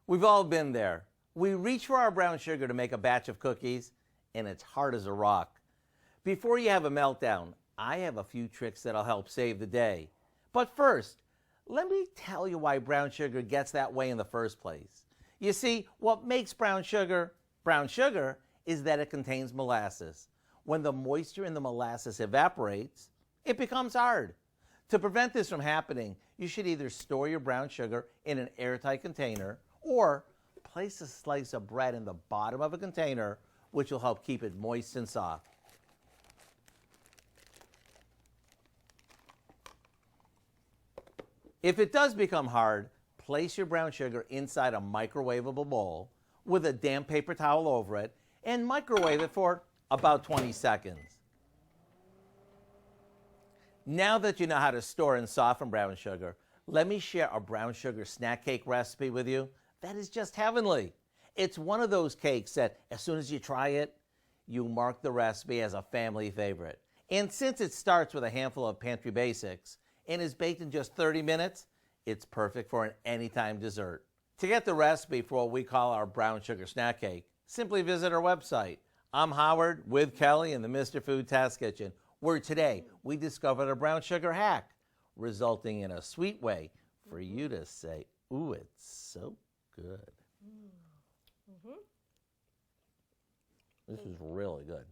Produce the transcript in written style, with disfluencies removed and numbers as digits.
We've all been there. We reach for our brown sugar to make a batch of cookies, and it's hard as a rock. Before you have a meltdown, I have a few tricks that'll help save the day. But first, let me tell you why brown sugar gets that way in the first place. You see, what makes brown sugar is that it contains molasses. When the moisture in the molasses evaporates, it becomes hard. To prevent this from happening, you should either store your brown sugar in an airtight container or place a slice of bread in the bottom of a container, which will help keep it moist and soft. If it does become hard, place your brown sugar inside a microwavable bowl with a damp paper towel over it and microwave it for about 20 seconds. Now that you know how to store and soften brown sugar, let me share a brown sugar snack cake recipe with you that is just heavenly. It's one of those cakes that as soon as you try it, you mark the recipe as a family favorite. And since it starts with a handful of pantry basics and is baked in just 30 minutes, it's perfect for an anytime dessert. To get the recipe for what we call our brown sugar snack cake, simply visit our website. I'm Howard with Kelly in the Mr. Food Test Kitchen, where today we discovered a brown sugar hack, resulting in a sweet way for you to say, ooh, it's so good. This is really good.